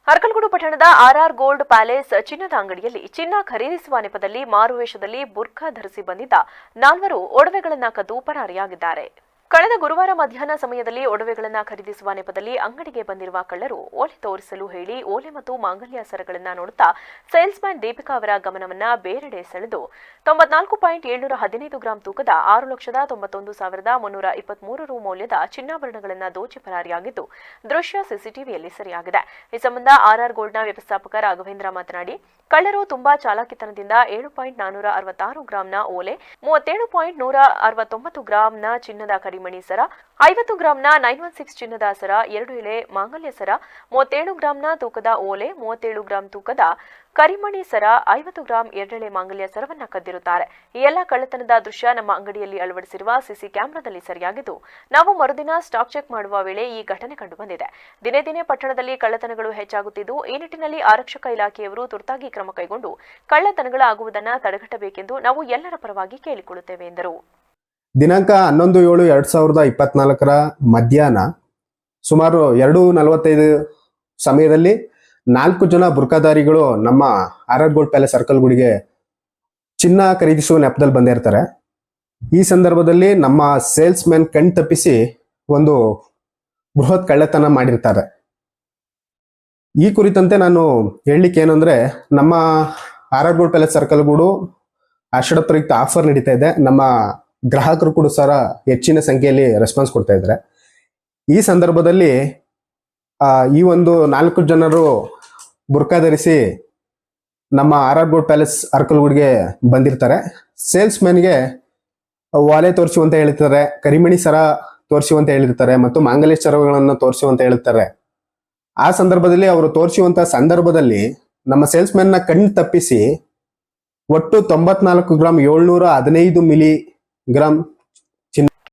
ಅರಕಲಗೂಡು ಪಟ್ಟಣದ RR gold palace ಚಿನ್ನದ ಅಂಗಡಿಯಲ್ಲಿ ಚಿನ್ನ ಖರೀದಿಸುವ ನೆಪದಲ್ಲಿ ಮಾರುವೇಷದಲ್ಲಿ ಬುರ್ಖಾ ಧರಿಸಿ ಬಂದಿದ್ದ 4 ಒಡವೆಗಳನ್ನು ಕದ್ದು ಪರಾರಿಯಾಗಿದ್ದಾರೆ. ಕಳೆದ ಗುರುವಾರ ಮಧ್ಯಾಹ್ನ ಸಮಯದಲ್ಲಿ ಒಡವೆಗಳನ್ನು ಖರೀದಿಸುವ ನೆಪದಲ್ಲಿ ಅಂಗಡಿಗೆ ಬಂದಿರುವ ಕಳ್ಳರು ಓಲೆ ತೋರಿಸಲು ಹೇಳಿ ಓಲೆ ಮತ್ತು ಮಾಂಗಲ್ಯ ಸರಗಳನ್ನು ನೋಡುತ್ತಾ ಸೇಲ್ಸ್ಮ್ಯಾನ್ ದೀಪಿಕಾ ಅವರ ಗಮನವನ್ನು ಬೇರೆಡೆ ಸೆಳೆದು 94.715 ಗ್ರಾಂ ತೂಕದ 6,91,323 ರು ಮೌಲ್ಯದ ಚಿನ್ನಾಭರಣಗಳನ್ನು ದೋಚಿ ಪರಾರಿಯಾಗಿದ್ದು ದೃಶ್ಯ ಸಿಸಿಟಿವಿಯಲ್ಲಿ ಸೆರೆಯಾಗಿದೆ. ಈ ಸಂಬಂಧ ಆರ್ಆರ್ ಗೋಲ್ಡ್ನ ವ್ಯವಸ್ಥಾಪಕ ರಾಘವೇಂದ್ರ ಮಾತನಾಡಿ, ಕಳ್ಳರು ತುಂಬಾ ಚಾಲಾಕಿತನದಿಂದ 7.466 ಗ್ರಾಂನ ಓಲೆ, 37.169 ಗ್ರಾಂನ ಚಿನ್ನದ ಕರಿಮಣಿ ಸರ, 50 ಗ್ರಾಂನ 916 ಚಿನ್ನದ ಸರ, 2 ಎಳೆ ಮಾಂಗಲ್ಯ ಸರ, 37 ಗ್ರಾಂನ ತೂಕದ ಓಲೆ, 37 ಗ್ರಾಂ ತೂಕದ ಕರಿಮಣಿ ಸರ, 50 ಗ್ರಾಂ 2 ಎಳೆ ಮಾಂಗಲ್ಯ ಸರವನ್ನ ಕದ್ದಿರುತ್ತಾರೆ. ಈ ಎಲ್ಲ ಕಳ್ಳತನದ ದೃಶ್ಯ ನಮ್ಮ ಅಂಗಡಿಯಲ್ಲಿ ಅಳವಡಿಸಿರುವ ಸಿಸಿ ಕ್ಯಾಮೆರಾದಲ್ಲಿ ಸರಿಯಾಗಿದ್ದು, ನಾವು ಮರುದಿನ ಸ್ಟಾಕ್ ಚೆಕ್ ಮಾಡುವ ವೇಳೆ ಈ ಘಟನೆ ಕಂಡುಬಂದಿದೆ. ದಿನೇ ದಿನೇ ಪಟ್ಟಣದಲ್ಲಿ ಕಳ್ಳತನಗಳು ಹೆಚ್ಚಾಗುತ್ತಿದ್ದು, ಈ ನಿಟ್ಟಿನಲ್ಲಿ ಆರಕ್ಷಕ ಇಲಾಖೆಯವರು ತುರ್ತಾಗಿ ಕ್ರಮ ಕೈಗೊಂಡು ಕಳ್ಳತನಗಳಾಗುವುದನ್ನು ತಡೆಗಟ್ಟಬೇಕೆಂದು ನಾವು ಎಲ್ಲರ ಪರವಾಗಿ ಕೇಳಿಕೊಳ್ಳುತ್ತೇವೆ ಎಂದರು. ದಿನಾಂಕ 11/7/2024 ಮಧ್ಯಾಹ್ನ ಸುಮಾರು 2:45 ಸಮಯದಲ್ಲಿ 4 ಜನ ಬುರ್ಕಾದಾರಿಗಳು ನಮ್ಮ ಆರ್ಆರ್ ಗೋಲ್ಡ್ ಪ್ಯಾಲೇಸ್ ಅರಕಲಗೂಡಿಗೆ ಚಿನ್ನ ಖರೀದಿಸುವ ನೆಪದಲ್ಲಿ ಬಂದಿರ್ತಾರೆ. ಈ ಸಂದರ್ಭದಲ್ಲಿ ನಮ್ಮ ಸೇಲ್ಸ್ ಮ್ಯಾನ್ ಕಣ್ ತಪ್ಪಿಸಿ ಒಂದು ಬೃಹತ್ ಕಳ್ಳತನ ಮಾಡಿರ್ತಾರೆ. ಈ ಕುರಿತಂತೆ ನಾನು ಹೇಳಲಿಕ್ಕೆ ಏನಂದ್ರೆ, ನಮ್ಮ ಆರ್ಆರ್ ಗೋಲ್ಡ್ ಪ್ಯಾಲೇಸ್ ಅರಕಲಗೂಡು ಆಷಾಢ ಪ್ರಯುಕ್ತ ಆಫರ್ ನಡೀತಾ ಇದೆ. ನಮ್ಮ ಗ್ರಾಹಕರು ಕೂಡ ಹೆಚ್ಚಿನ ಸಂಖ್ಯೆಯಲ್ಲಿ ರೆಸ್ಪಾನ್ಸ್ ಕೊಡ್ತಾ ಇದ್ದಾರೆ. ಈ ಸಂದರ್ಭದಲ್ಲಿ ಈ ಒಂದು 4 ಜನರು ಬುರ್ಕಾ ಧರಿಸಿ ನಮ್ಮ ಆರ್ಆರ್ ಗೋಲ್ಡ್ ಪ್ಯಾಲೇಸ್ ಅರಕಲಗೂಡಿಗೆ ಬಂದಿರ್ತಾರೆ. ಸೇಲ್ಸ್ ಮ್ಯಾನ್ಗೆ ವಾಲೆ ತೋರಿಸುವಂತ ಹೇಳಿರ್ತಾರೆ, ಕರಿಮಣಿ ಸರ ತೋರಿಸುವಂತ ಹೇಳಿರ್ತಾರೆ ಮತ್ತು ಮಾಂಗಲ್ಯ ಸರಗಳನ್ನು ತೋರಿಸುವಂತ ಹೇಳಿರ್ತಾರೆ. ಆ ಸಂದರ್ಭದಲ್ಲಿ ಅವರು ತೋರಿಸುವಂತ ಸಂದರ್ಭದಲ್ಲಿ ನಮ್ಮ ಸೇಲ್ಸ್ ಮ್ಯಾನ್ನ ಕಣ್ಣು ತಪ್ಪಿಸಿ ಒಟ್ಟು 94 ಗ್ರಾಂ 715 ಮಿಲಿ ಗ್ರಾಂ